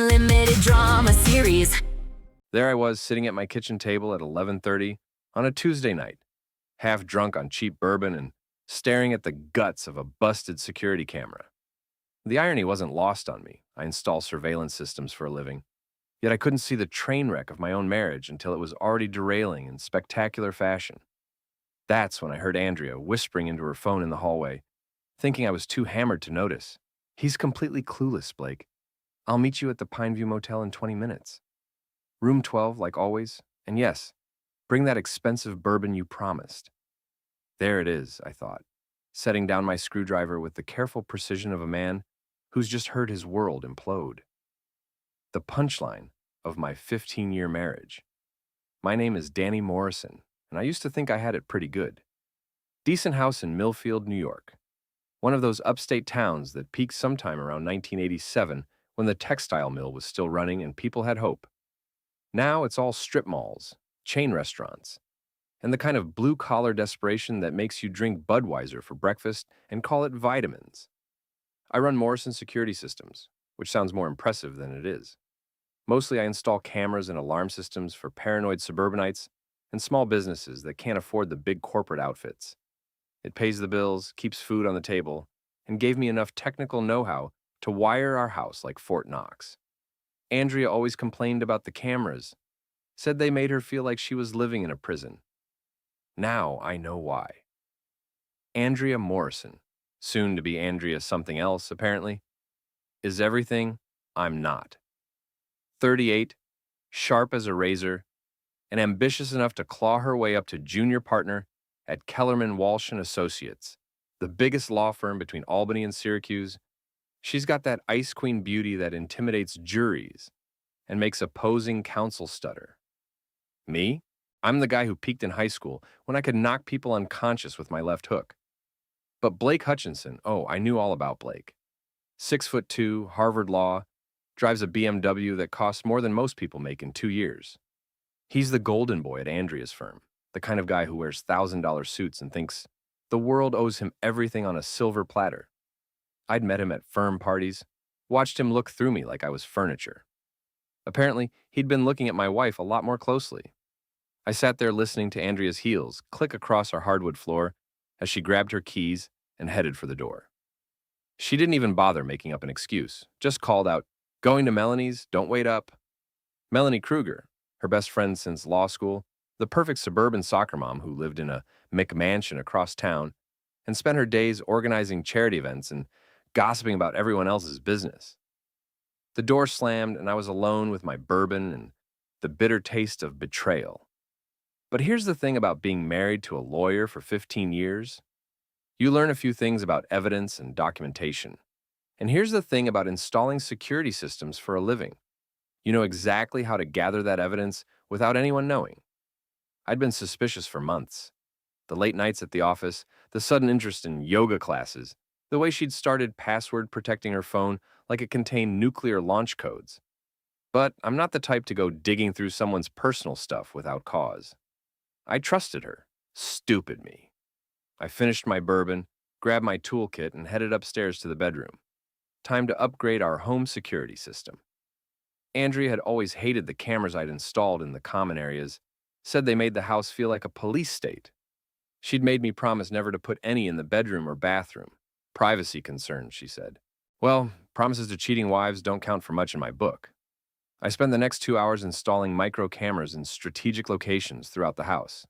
unlimited drama series. There I was, sitting at my kitchen table at 11:30 on a Tuesday night, half drunk on cheap bourbon and staring at the guts of a busted security camera. The irony wasn't lost on me. I install surveillance systems for a living. Yet I couldn't see the train wreck of my own marriage until it was already derailing in spectacular fashion. That's when I heard Andrea whispering into her phone in the hallway, thinking I was too hammered to notice. "He's completely clueless, Blake. I'll meet you at the Pineview Motel in 20 minutes. Room 12, like always, and yes, bring that expensive bourbon you promised." There it is, I thought, setting down my screwdriver with the careful precision of a man who's just heard his world implode. The punchline of my 15-year marriage. My name is Danny Morrison, and I used to think I had it pretty good. Decent house in Millfield, New York. One of those upstate towns that peaked sometime around 1987 when the textile mill was still running and people had hope. Now it's all strip malls, chain restaurants, and the kind of blue-collar desperation that makes you drink Budweiser for breakfast and call it vitamins. I run Morrison Security Systems, which sounds more impressive than it is. Mostly I install cameras and alarm systems for paranoid suburbanites and small businesses that can't afford the big corporate outfits. It pays the bills, keeps food on the table, and gave me enough technical know-how to wire our house like Fort Knox. Andrea always complained about the cameras, said they made her feel like she was living in a prison. Now I know why. Andrea Morrison, soon to be Andrea something else apparently, is everything I'm not. 38, sharp as a razor, and ambitious enough to claw her way up to junior partner at Kellerman Walsh & Associates, the biggest law firm between Albany and Syracuse. She's got that ice queen beauty that intimidates juries and makes opposing counsel stutter. Me? I'm the guy who peaked in high school when I could knock people unconscious with my left hook. But Blake Hutchinson, oh, I knew all about Blake. 6'2", Harvard Law, drives a BMW that costs more than most people make in 2 years. He's the golden boy at Andrea's firm, the kind of guy who wears $1,000 suits and thinks the world owes him everything on a silver platter. I'd met him at firm parties, watched him look through me like I was furniture. Apparently, he'd been looking at my wife a lot more closely. I sat there listening to Andrea's heels click across our hardwood floor as she grabbed her keys and headed for the door. She didn't even bother making up an excuse, just called out, "Going to Melanie's, don't wait up." Melanie Kruger, her best friend since law school, the perfect suburban soccer mom who lived in a McMansion across town and spent her days organizing charity events and gossiping about everyone else's business. The door slammed and I was alone with my bourbon and the bitter taste of betrayal. But here's the thing about being married to a lawyer for 15 years. You learn a few things about evidence and documentation. And here's the thing about installing security systems for a living. You know exactly how to gather that evidence without anyone knowing. I'd been suspicious for months. The late nights at the office, the sudden interest in yoga classes, the way she'd started password protecting her phone like it contained nuclear launch codes. But I'm not the type to go digging through someone's personal stuff without cause. I trusted her. Stupid me. I finished my bourbon, grabbed my toolkit, and headed upstairs to the bedroom. Time to upgrade our home security system. Andrea had always hated the cameras I'd installed in the common areas, said they made the house feel like a police state. She'd made me promise never to put any in the bedroom or bathroom. Privacy concerns, she said. Well, promises to cheating wives don't count for much in my book. I spent the next 2 hours installing micro cameras in strategic locations throughout the house.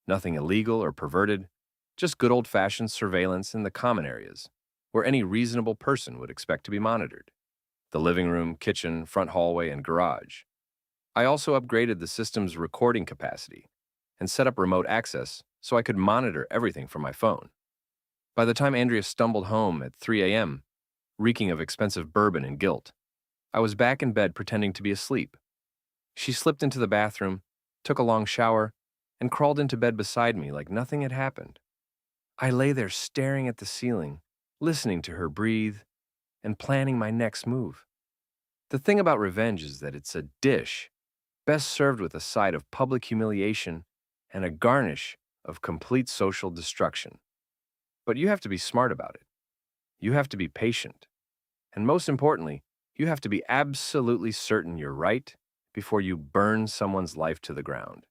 Nothing illegal or perverted, just good old-fashioned surveillance in the common areas, where any reasonable person would expect to be monitored. The living room, kitchen, front hallway, and garage. I also upgraded the system's recording capacity and set up remote access so I could monitor everything from my phone. By the time Andrea stumbled home at 3 a.m., reeking of expensive bourbon and guilt, I was back in bed pretending to be asleep. She slipped into the bathroom, took a long shower, and crawled into bed beside me like nothing had happened. I lay there staring at the ceiling, listening to her breathe, and planning my next move. The thing about revenge is that it's a dish, best served with a side of public humiliation and a garnish of complete social destruction. But you have to be smart about it. You have to be patient. And most importantly, You have to be absolutely certain you're right before you burn someone's life to the ground.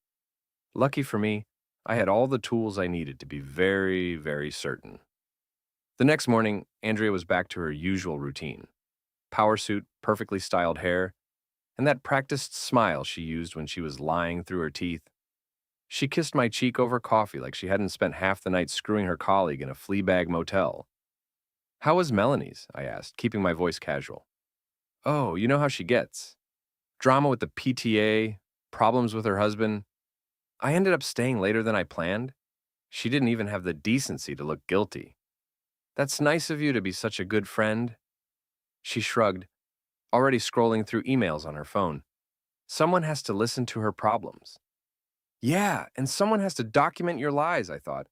Lucky for me, I had all the tools I needed to be very, very certain. The next morning, Andrea was back to her usual routine: power suit, perfectly styled hair, and that practiced smile she used when she was lying through her teeth. She kissed my cheek over coffee like she hadn't spent half the night screwing her colleague in a Fleabag motel. "How was Melanie's?" I asked, keeping my voice casual. "Oh, you know how she gets. Drama with the PTA, problems with her husband. I ended up staying later than I planned. She didn't even have the decency to look guilty." "That's nice of you to be such a good friend." She shrugged, already scrolling through emails on her phone. "Someone has to listen to her problems." "Yeah, and someone has to document your lies," I thought,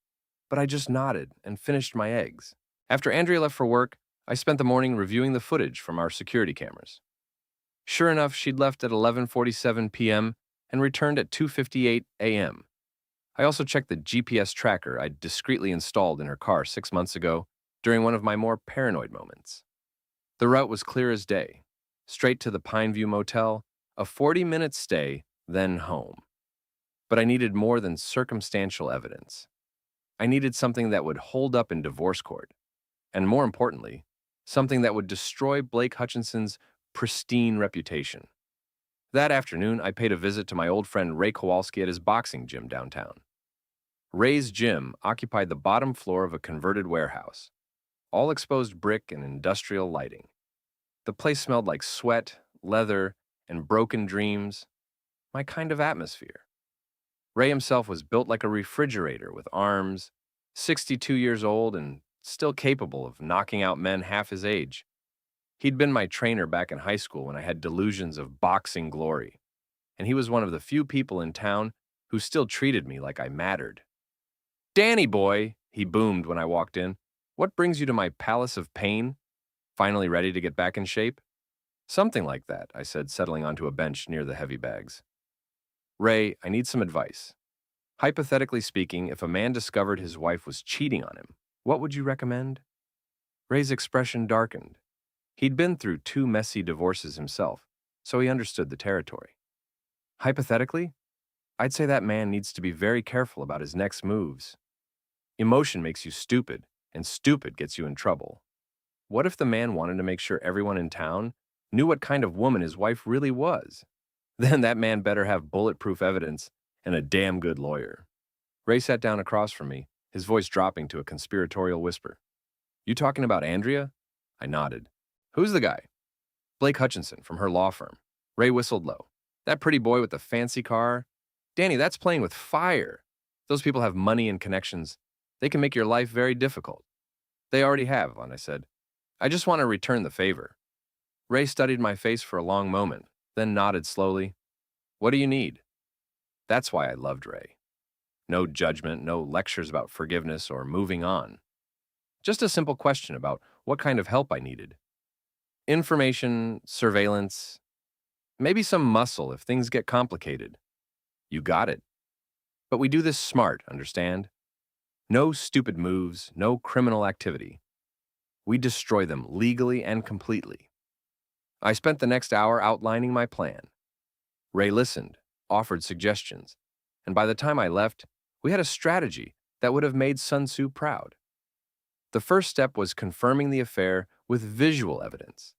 but I just nodded and finished my eggs. After Andrea left for work, I spent the morning reviewing the footage from our security cameras. Sure enough, she'd left at 11:47 p.m. and returned at 2:58 a.m. I also checked the GPS tracker I'd discreetly installed in her car 6 months ago during one of my more paranoid moments. The route was clear as day: straight to the Pineview Motel, a 40-minute stay, then home. But I needed more than circumstantial evidence. I needed something that would hold up in divorce court, and more importantly, something that would destroy Blake Hutchinson's pristine reputation. That afternoon, I paid a visit to my old friend Ray Kowalski at his boxing gym downtown. Ray's gym occupied the bottom floor of a converted warehouse, all exposed brick and industrial lighting. The place smelled like sweat, leather, and broken dreams, my kind of atmosphere. Ray himself was built like a refrigerator with arms, 62 years old and still capable of knocking out men half his age. He'd been my trainer back in high school when I had delusions of boxing glory, and he was one of the few people in town who still treated me like I mattered. "Danny boy," he boomed when I walked in, "what brings you to my palace of pain? Finally ready to get back in shape?" "Something like that," I said, settling onto a bench near the heavy bags. "Ray, I need some advice. Hypothetically speaking, if a man discovered his wife was cheating on him, what would you recommend?" Ray's expression darkened. He'd been through 2 messy divorces himself, so he understood the territory. "Hypothetically, I'd say that man needs to be very careful about his next moves. Emotion makes you stupid, and stupid gets you in trouble. What if the man wanted to make sure everyone in town knew what kind of woman his wife really was? Then that man better have bulletproof evidence and a damn good lawyer." Ray sat down across from me, his voice dropping to a conspiratorial whisper. "You talking about Andrea?" I nodded. "Who's the guy?" "Blake Hutchinson, from her law firm." Ray whistled low. "That pretty boy with the fancy car? Danny, that's playing with fire. Those people have money and connections. They can make your life very difficult." "They already have," I said. "I just want to return the favor." Ray studied my face for a long moment, then nodded slowly. "What do you need?" That's why I loved Ray. No judgment, no lectures about forgiveness or moving on. Just a simple question about what kind of help I needed. Information, surveillance, maybe some muscle if things get complicated. You got it. But we do this smart, understand? No stupid moves, no criminal activity. We destroy them legally and completely. I spent the next hour outlining my plan. Ray listened, offered suggestions, and by the time I left, we had a strategy that would have made Sun Tzu proud. The first step was confirming the affair with visual evidence.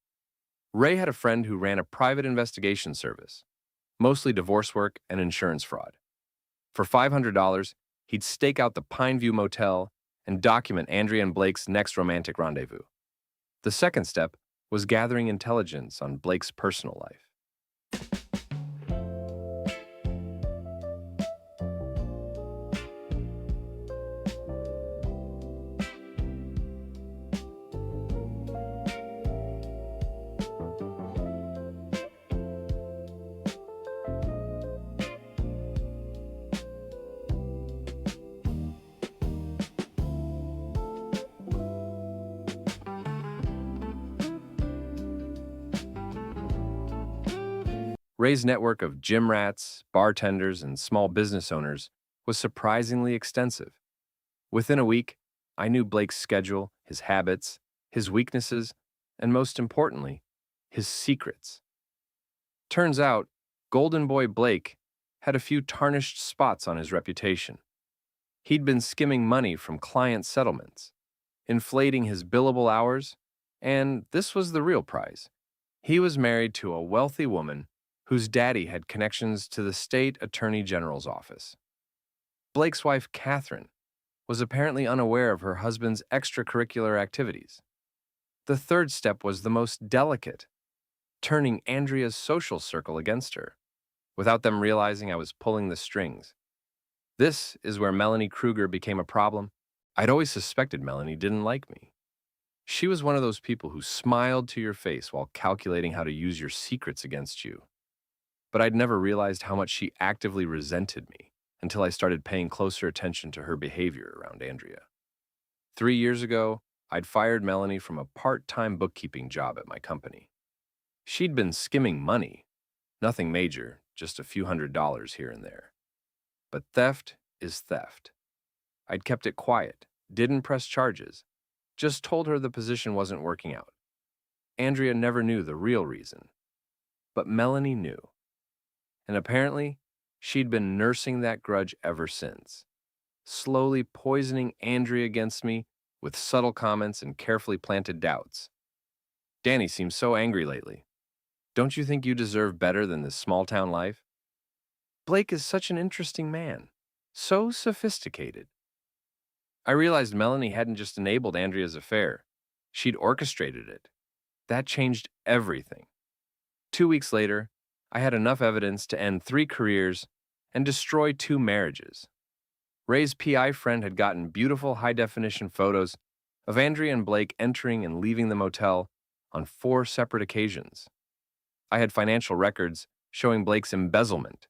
Ray had a friend who ran a private investigation service, mostly divorce work and insurance fraud. For $500, he'd stake out the Pineview Motel and document Andrea and Blake's next romantic rendezvous. The second step was gathering intelligence on Blake's personal life. Ray's network of gym rats, bartenders, and small business owners was surprisingly extensive. Within a week, I knew Blake's schedule, his habits, his weaknesses, and most importantly, his secrets. Turns out, Golden Boy Blake had a few tarnished spots on his reputation. He'd been skimming money from client settlements, inflating his billable hours, and this was the real prize. He was married to a wealthy woman whose daddy had connections to the state attorney general's office. Blake's wife, Catherine, was apparently unaware of her husband's extracurricular activities. The third step was the most delicate, turning Andrea's social circle against her, without them realizing I was pulling the strings. This is where Melanie Kruger became a problem. I'd always suspected Melanie didn't like me. She was one of those people who smiled to your face while calculating how to use your secrets against you. But I'd never realized how much she actively resented me until I started paying closer attention to her behavior around Andrea. 3 years ago, I'd fired Melanie from a part-time bookkeeping job at my company. She'd been skimming money, nothing major, just a few $100s here and there. But theft is theft. I'd kept it quiet, didn't press charges, just told her the position wasn't working out. Andrea never knew the real reason, but Melanie knew. And apparently, she'd been nursing that grudge ever since, slowly poisoning Andrea against me with subtle comments and carefully planted doubts. Danny seems so angry lately. Don't you think you deserve better than this small-town life? Blake is such an interesting man, so sophisticated. I realized Melanie hadn't just enabled Andrea's affair. She'd orchestrated it. That changed everything. 2 weeks later, I had enough evidence to end 3 careers and destroy 2 marriages. Ray's PI friend had gotten beautiful high-definition photos of Andrea and Blake entering and leaving the motel on 4 separate occasions. I had financial records showing Blake's embezzlement,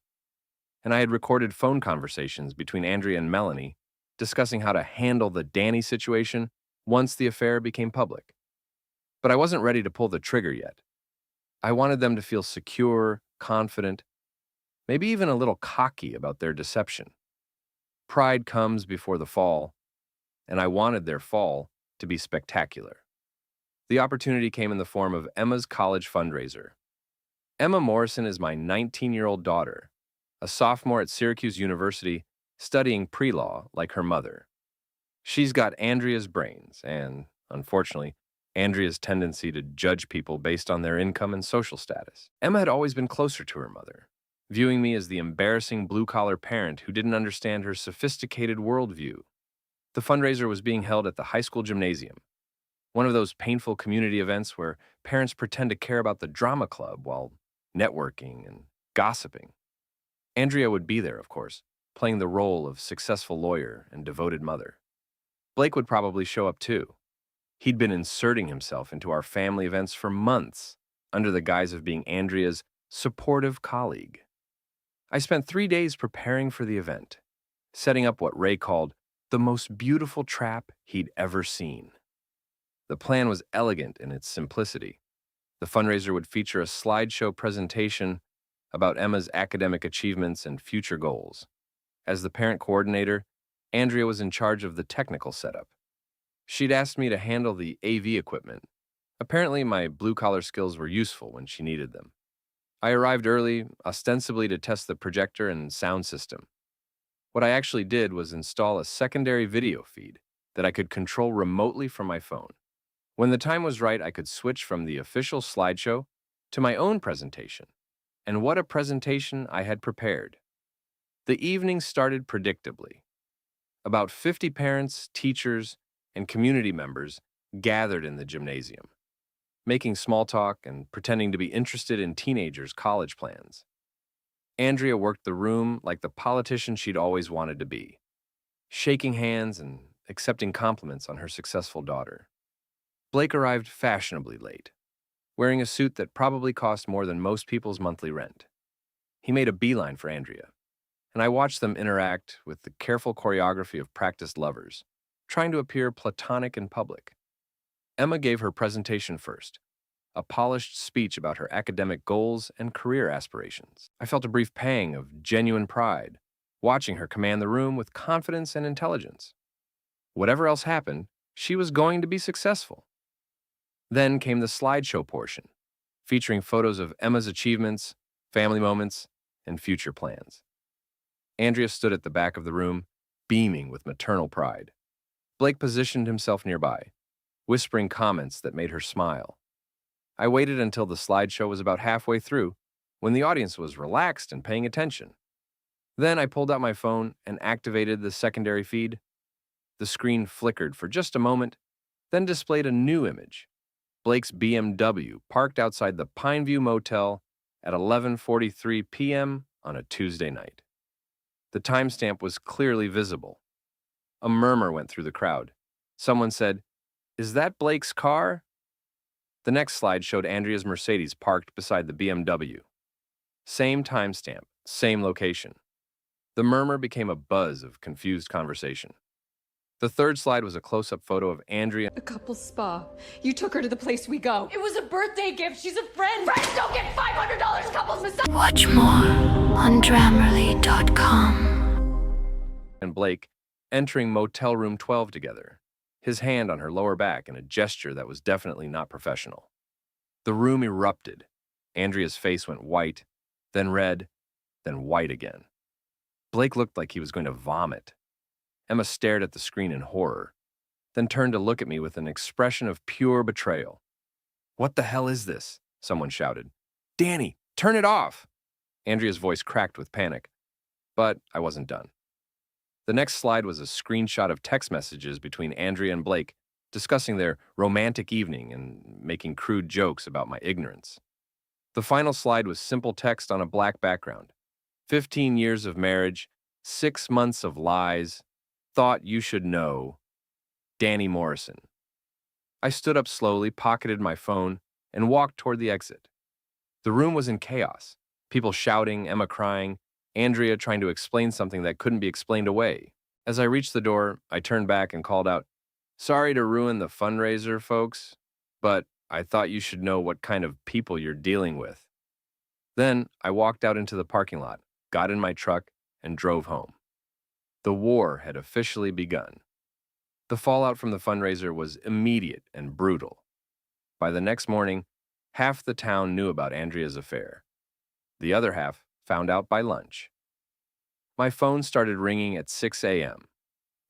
and I had recorded phone conversations between Andrea and Melanie discussing how to handle the Danny situation once the affair became public. But I wasn't ready to pull the trigger yet. I wanted them to feel secure, confident, maybe even a little cocky about their deception. Pride comes before the fall, and I wanted their fall to be spectacular. The opportunity came in the form of Emma's college fundraiser. Emma Morrison is my 19-year-old daughter, a sophomore at Syracuse University studying pre-law like her mother. She's got Andrea's brains and, unfortunately, Andrea's tendency to judge people based on their income and social status. Emma had always been closer to her mother, viewing me as the embarrassing blue-collar parent who didn't understand her sophisticated worldview. The fundraiser was being held at the high school gymnasium, one of those painful community events where parents pretend to care about the drama club while networking and gossiping. Andrea would be there, of course, playing the role of successful lawyer and devoted mother. Blake would probably show up too. He'd been inserting himself into our family events for months under the guise of being Andrea's supportive colleague. I spent 3 days preparing for the event, setting up what Ray called the most beautiful trap he'd ever seen. The plan was elegant in its simplicity. The fundraiser would feature a slideshow presentation about Emma's academic achievements and future goals. As the parent coordinator, Andrea was in charge of the technical setup. She'd asked me to handle the AV equipment. Apparently, my blue-collar skills were useful when she needed them. I arrived early, ostensibly to test the projector and sound system. What I actually did was install a secondary video feed that I could control remotely from my phone. When the time was right, I could switch from the official slideshow to my own presentation. And what a presentation I had prepared. The evening started predictably. About 50 parents, teachers, and community members gathered in the gymnasium, making small talk and pretending to be interested in teenagers' college plans. Andrea worked the room like the politician she'd always wanted to be, shaking hands and accepting compliments on her successful daughter. Blake arrived fashionably late, wearing a suit that probably cost more than most people's monthly rent. He made a beeline for Andrea, and I watched them interact with the careful choreography of practiced lovers, trying to appear platonic in public. Emma gave her presentation first, a polished speech about her academic goals and career aspirations. I felt a brief pang of genuine pride, watching her command the room with confidence and intelligence. Whatever else happened, she was going to be successful. Then came the slideshow portion, featuring photos of Emma's achievements, family moments, and future plans. Andrea stood at the back of the room, beaming with maternal pride. Blake positioned himself nearby, whispering comments that made her smile. I waited until the slideshow was about halfway through, when the audience was relaxed and paying attention. Then I pulled out my phone and activated the secondary feed. The screen flickered for just a moment, then displayed a new image. Blake's BMW parked outside the Pineview Motel at 11:43 p.m. on a Tuesday night. The timestamp was clearly visible. A murmur went through the crowd. Someone said, "Is that Blake's car?" The next slide showed Andrea's Mercedes parked beside the BMW. Same timestamp, same location. The murmur became a buzz of confused conversation. The third slide was a close-up photo of Andrea. A couple spa. You took her to the place we go. It was a birthday gift. She's a friend. Friends don't get $500 couples massage. Watch more on Grammarly.com. And Blake entering Motel Room 12 together, his hand on her lower back in a gesture that was definitely not professional. The room erupted. Andrea's face went white, then red, then white again. Blake looked like he was going to vomit. Emma stared at the screen in horror, then turned to look at me with an expression of pure betrayal. "What the hell is this?" someone shouted. "Danny, turn it off!" Andrea's voice cracked with panic, but I wasn't done. The next slide was a screenshot of text messages between Andrea and Blake discussing their romantic evening and making crude jokes about my ignorance. The final slide was simple text on a black background. 15 years of marriage, 6 months of lies, thought you should know, Danny Morrison. I stood up slowly, pocketed my phone, and walked toward the exit. The room was in chaos. People shouting, Emma crying, Andrea trying to explain something that couldn't be explained away. As I reached the door, I turned back and called out, "Sorry to ruin the fundraiser, folks, but I thought you should know what kind of people you're dealing with." Then I walked out into the parking lot, got in my truck, and drove home. The war had officially begun. The fallout from the fundraiser was immediate and brutal. By the next morning, half the town knew about Andrea's affair. The other half found out by lunch. My phone started ringing at 6 a.m.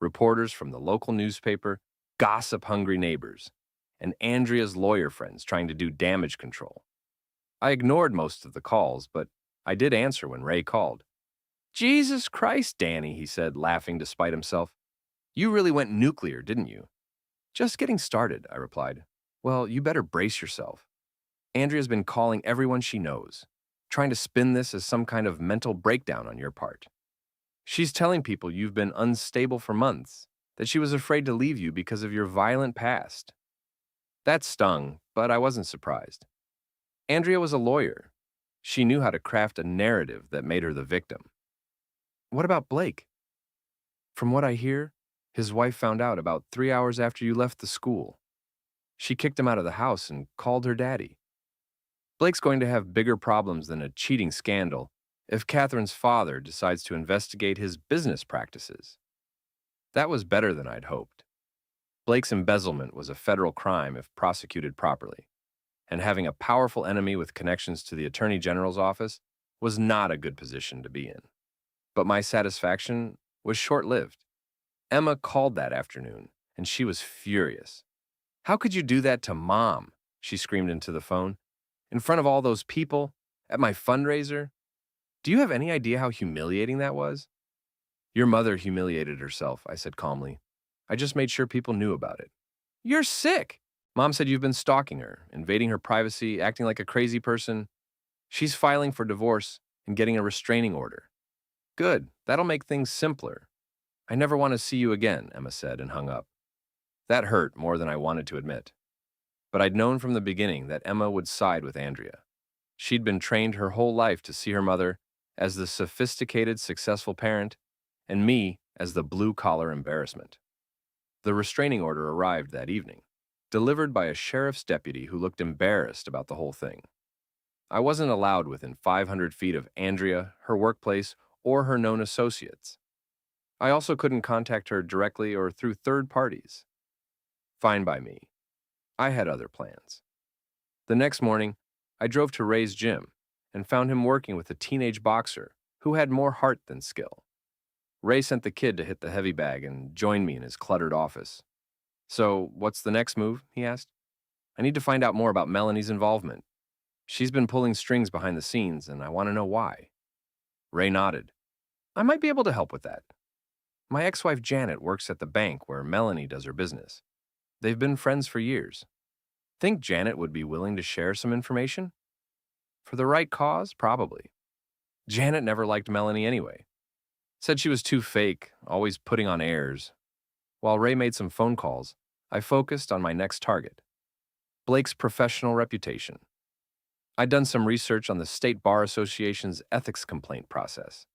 Reporters from the local newspaper, gossip-hungry neighbors, and Andrea's lawyer friends trying to do damage control. I ignored most of the calls, but I did answer when Ray called. "Jesus Christ, Danny," he said, laughing despite himself. "You really went nuclear, didn't you?" "Just getting started," I replied. "Well, you better brace yourself. Andrea's been calling everyone she knows, trying to spin this as some kind of mental breakdown on your part. She's telling people you've been unstable for months, that she was afraid to leave you because of your violent past." That stung, but I wasn't surprised. Andrea was a lawyer. She knew how to craft a narrative that made her the victim. "What about Blake?" "From what I hear, his wife found out about 3 hours after you left the school. She kicked him out of the house and called her daddy. Blake's going to have bigger problems than a cheating scandal if Catherine's father decides to investigate his business practices." That was better than I'd hoped. Blake's embezzlement was a federal crime if prosecuted properly, and having a powerful enemy with connections to the Attorney General's office was not a good position to be in. But my satisfaction was short-lived. Emma called that afternoon, and she was furious. "How could you do that to Mom?" she screamed into the phone. "In front of all those people? At my fundraiser? Do you have any idea how humiliating that was?" "Your mother humiliated herself," I said calmly. "I just made sure people knew about it." "You're sick! Mom said you've been stalking her, invading her privacy, acting like a crazy person. She's filing for divorce and getting a restraining order." "Good, that'll make things simpler. I never want to see you again," Emma said and hung up. That hurt more than I wanted to admit. But I'd known from the beginning that Emma would side with Andrea. She'd been trained her whole life to see her mother as the sophisticated, successful parent, and me as the blue-collar embarrassment. The restraining order arrived that evening, delivered by a sheriff's deputy who looked embarrassed about the whole thing. I wasn't allowed within 500 feet of Andrea, her workplace, or her known associates. I also couldn't contact her directly or through third parties. Fine by me. I had other plans. The next morning, I drove to Ray's gym and found him working with a teenage boxer who had more heart than skill. Ray sent the kid to hit the heavy bag and joined me in his cluttered office. "So, what's the next move?" he asked. "I need to find out more about Melanie's involvement. She's been pulling strings behind the scenes, and I want to know why." Ray nodded. "I might be able to help with that. My ex-wife Janet works at the bank where Melanie does her business. They've been friends for years. Think Janet would be willing to share some information? For the right cause, probably. Janet never liked Melanie anyway. Said she was too fake, always putting on airs. While Ray made some phone calls, I focused on my next target, Blake's professional reputation. I'd done some research on the State Bar Association's ethics complaint process.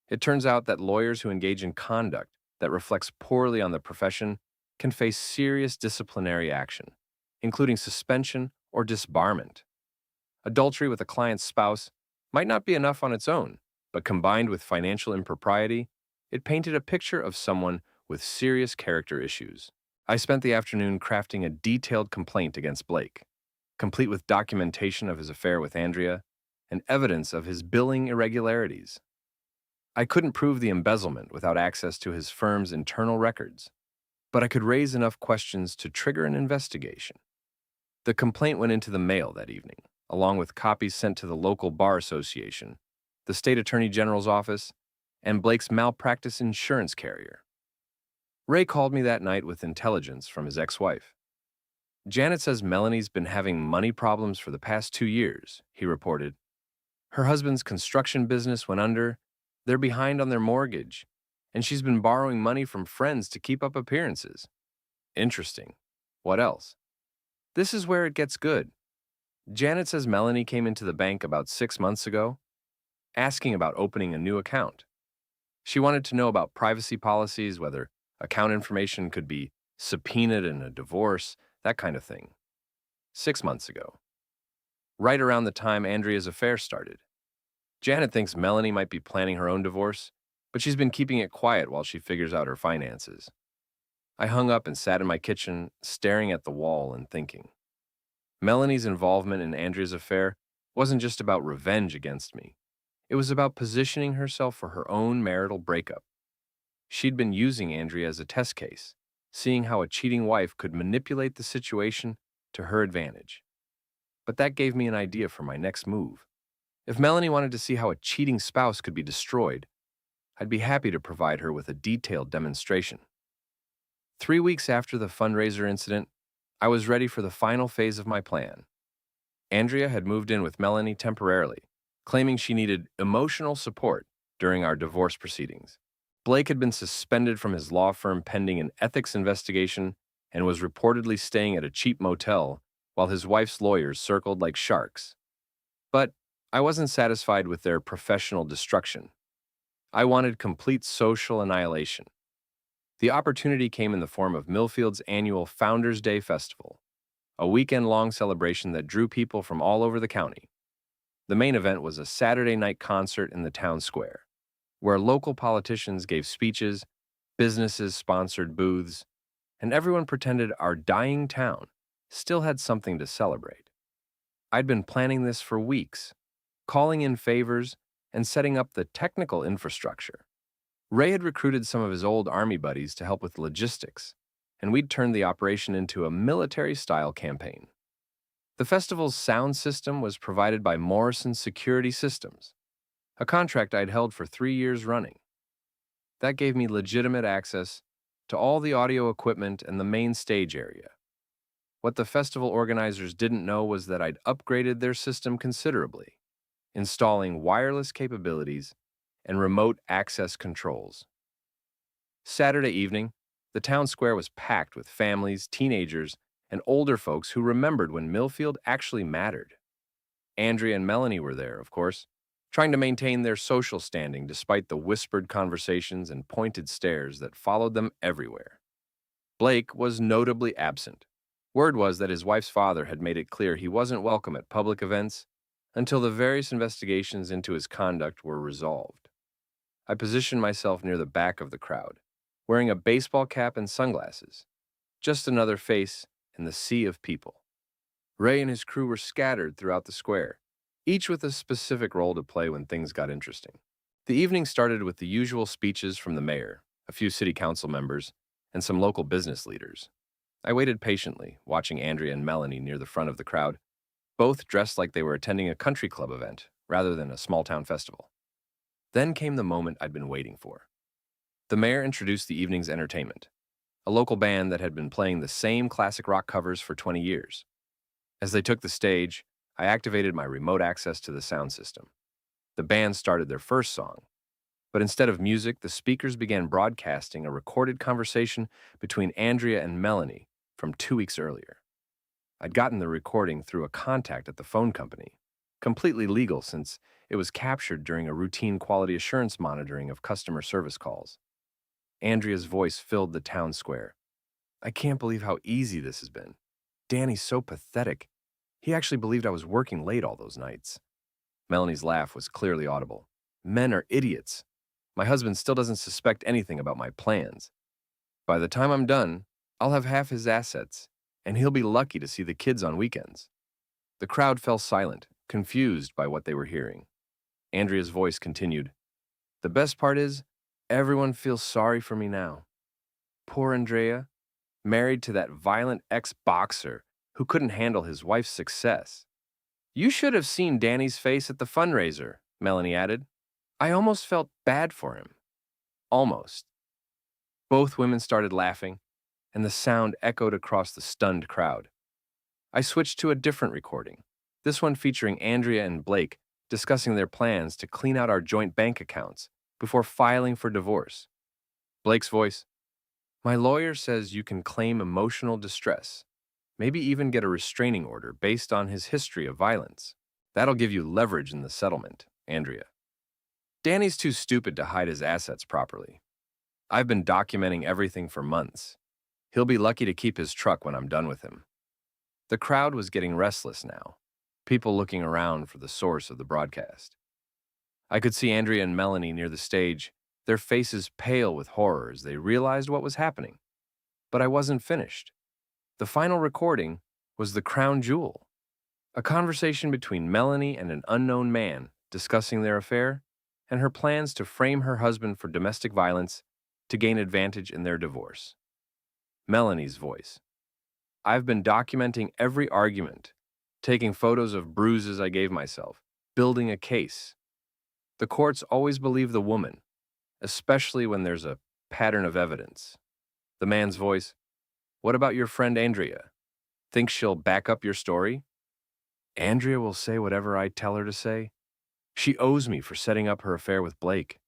It turns out that lawyers who engage in conduct that reflects poorly on the profession can face serious disciplinary action, including suspension or disbarment. Adultery with a client's spouse might not be enough on its own, but combined with financial impropriety, it painted a picture of someone with serious character issues. I spent the afternoon crafting a detailed complaint against Blake, complete with documentation of his affair with Andrea and evidence of his billing irregularities. I couldn't prove the embezzlement without access to his firm's internal records, but I could raise enough questions to trigger an investigation. The complaint went into the mail that evening, along with copies sent to the local bar association, the state attorney general's office, and Blake's malpractice insurance carrier. Ray called me that night with intelligence from his ex-wife. "Janet says Melanie's been having money problems for the past 2 years," he reported. "Her husband's construction business went under, they're behind on their mortgage, and she's been borrowing money from friends to keep up appearances." Interesting. What else? This is where it gets good. Janet says Melanie came into the bank about 6 months ago, asking about opening a new account. She wanted to know about privacy policies, whether account information could be subpoenaed in a divorce, that kind of thing. 6 months ago. Right around the time Andrea's affair started. Janet thinks Melanie might be planning her own divorce, but she's been keeping it quiet while she figures out her finances. I hung up and sat in my kitchen, staring at the wall and thinking. Melanie's involvement in Andrea's affair wasn't just about revenge against me. It was about positioning herself for her own marital breakup. She'd been using Andrea as a test case, seeing how a cheating wife could manipulate the situation to her advantage. But that gave me an idea for my next move. If Melanie wanted to see how a cheating spouse could be destroyed, I'd be happy to provide her with a detailed demonstration. 3 weeks after the fundraiser incident, I was ready for the final phase of my plan. Andrea had moved in with Melanie temporarily, claiming she needed emotional support during our divorce proceedings. Blake had been suspended from his law firm pending an ethics investigation and was reportedly staying at a cheap motel while his wife's lawyers circled like sharks. But I wasn't satisfied with their professional destruction. I wanted complete social annihilation. The opportunity came in the form of Millfield's annual Founders Day Festival, a weekend-long celebration that drew people from all over the county. The main event was a Saturday night concert in the town square, where local politicians gave speeches, businesses sponsored booths, and everyone pretended our dying town still had something to celebrate. I'd been planning this for weeks, calling in favors and setting up the technical infrastructure. Ray had recruited some of his old Army buddies to help with logistics, and we'd turned the operation into a military-style campaign. The festival's sound system was provided by Morrison Security Systems, a contract I'd held for 3 years running. That gave me legitimate access to all the audio equipment and the main stage area. What the festival organizers didn't know was that I'd upgraded their system considerably, installing wireless capabilities and remote access controls. Saturday evening, the town square was packed with families, teenagers, and older folks who remembered when Millfield actually mattered. Andrea and Melanie were there, of course, trying to maintain their social standing despite the whispered conversations and pointed stares that followed them everywhere. Blake was notably absent. Word was that his wife's father had made it clear he wasn't welcome at public events until the various investigations into his conduct were resolved. I positioned myself near the back of the crowd, wearing a baseball cap and sunglasses, just another face in the sea of people. Ray and his crew were scattered throughout the square, each with a specific role to play when things got interesting. The evening started with the usual speeches from the mayor, a few city council members, and some local business leaders. I waited patiently, watching Andrea and Melanie near the front of the crowd, both dressed like they were attending a country club event rather than a small-town festival. Then came the moment I'd been waiting for. The mayor introduced the evening's entertainment, a local band that had been playing the same classic rock covers for 20 years. As they took the stage, I activated my remote access to the sound system. The band started their first song, but instead of music, the speakers began broadcasting a recorded conversation between Andrea and Melanie from 2 weeks earlier. I'd gotten the recording through a contact at the phone company, completely legal since it was captured during a routine quality assurance monitoring of customer service calls. Andrea's voice filled the town square. "I can't believe how easy this has been. Danny's so pathetic. He actually believed I was working late all those nights." Melanie's laugh was clearly audible. "Men are idiots. My husband still doesn't suspect anything about my plans. By the time I'm done, I'll have half his assets, and he'll be lucky to see the kids on weekends." The crowd fell silent, confused by what they were hearing. Andrea's voice continued. "The best part is, everyone feels sorry for me now. Poor Andrea, married to that violent ex-boxer who couldn't handle his wife's success." "You should have seen Danny's face at the fundraiser," Melanie added. "I almost felt bad for him." Almost. Both women started laughing, and the sound echoed across the stunned crowd. I switched to a different recording, this one featuring Andrea and Blake discussing their plans to clean out our joint bank accounts before filing for divorce. Blake's voice, "My lawyer says you can claim emotional distress, maybe even get a restraining order based on his history of violence. That'll give you leverage in the settlement." Andrea, "Danny's too stupid to hide his assets properly. I've been documenting everything for months. He'll be lucky to keep his truck when I'm done with him." The crowd was getting restless now, people looking around for the source of the broadcast. I could see Andrea and Melanie near the stage, their faces pale with horror as they realized what was happening. But I wasn't finished. The final recording was the crown jewel, a conversation between Melanie and an unknown man discussing their affair and her plans to frame her husband for domestic violence to gain advantage in their divorce. Melanie's voice, "I've been documenting every argument, taking photos of bruises I gave myself, building a case. The courts always believe the woman, especially when there's a pattern of evidence." The man's voice, "What about your friend Andrea? Think she'll back up your story?" "Andrea will say whatever I tell her to say. She owes me for setting up her affair with Blake.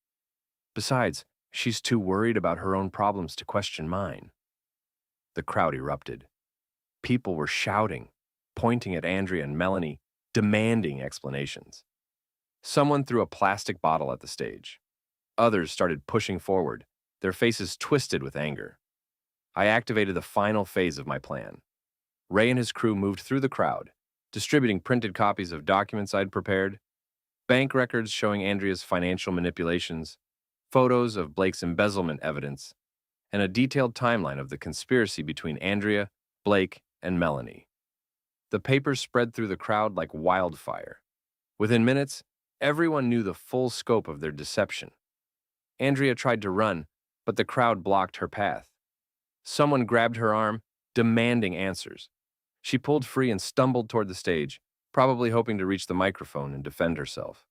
Besides, she's too worried about her own problems to question mine." The crowd erupted. People were shouting, pointing at Andrea and Melanie, demanding explanations. Someone threw a plastic bottle at the stage. Others started pushing forward, their faces twisted with anger. I activated the final phase of my plan. Ray and his crew moved through the crowd, distributing printed copies of documents I'd prepared, bank records showing Andrea's financial manipulations, photos of Blake's embezzlement evidence, and a detailed timeline of the conspiracy between Andrea, Blake, and Melanie. The papers spread through the crowd like wildfire. Within minutes, everyone knew the full scope of their deception. Andrea tried to run, but the crowd blocked her path. Someone grabbed her arm, demanding answers. She pulled free and stumbled toward the stage, probably hoping to reach the microphone and defend herself.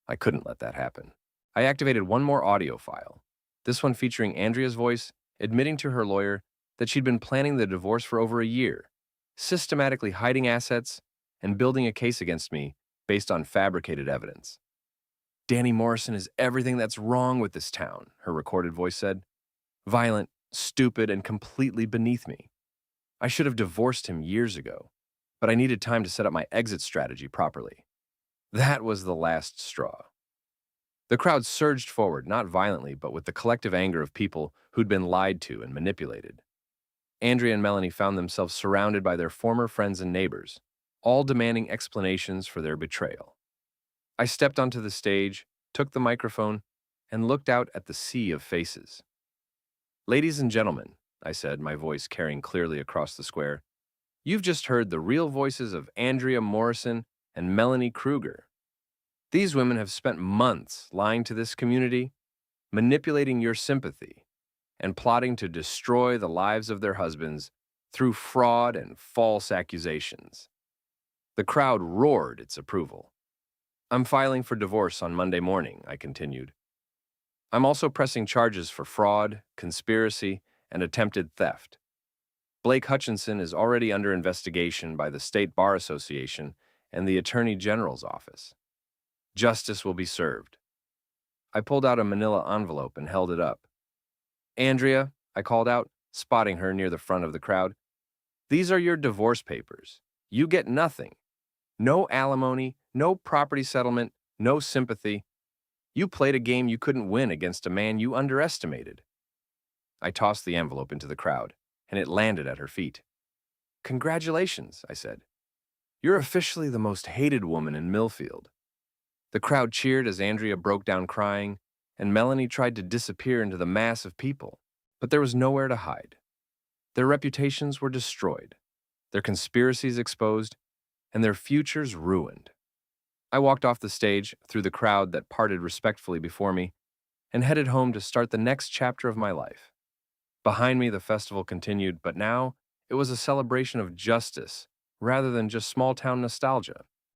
I couldn't let that happen. I activated one more audio file, this one featuring Andrea's voice, admitting to her lawyer that she'd been planning the divorce for over a year, systematically hiding assets and building a case against me based on fabricated evidence. "Danny Morrison is everything that's wrong with this town," her recorded voice said. "Violent, stupid, and completely beneath me. I should have divorced him years ago, but I needed time to set up my exit strategy properly." That was the last straw. The crowd surged forward, not violently, but with the collective anger of people who'd been lied to and manipulated. Andrea and Melanie found themselves surrounded by their former friends and neighbors, all demanding explanations for their betrayal. I stepped onto the stage, took the microphone, and looked out at the sea of faces. "Ladies and gentlemen," I said, my voice carrying clearly across the square, "you've just heard the real voices of Andrea Morrison and Melanie Kruger. These women have spent months lying to this community, manipulating your sympathy, and plotting to destroy the lives of their husbands through fraud and false accusations. The crowd roared its approval. I'm filing for divorce on Monday morning, I continued. I'm also pressing charges for fraud, conspiracy, and attempted theft. Blake Hutchinson is already under investigation by the State Bar Association and the Attorney General's office. Justice will be served. I pulled out a manila envelope and held it up. Andrea, I called out, spotting her near the front of the crowd. These are your divorce papers. You get nothing. No alimony, no property settlement, no sympathy. You played a game you couldn't win against a man you underestimated. I tossed the envelope into the crowd, and it landed at her feet. Congratulations, I said. You're officially the most hated woman in Millfield. The crowd cheered as Andrea broke down crying, and Melanie tried to disappear into the mass of people, but there was nowhere to hide. Their reputations were destroyed, their conspiracies exposed, and their futures ruined. I walked off the stage through the crowd that parted respectfully before me and headed home to start the next chapter of my life. Behind me, the festival continued, but now it was a celebration of justice rather than just small-town nostalgia.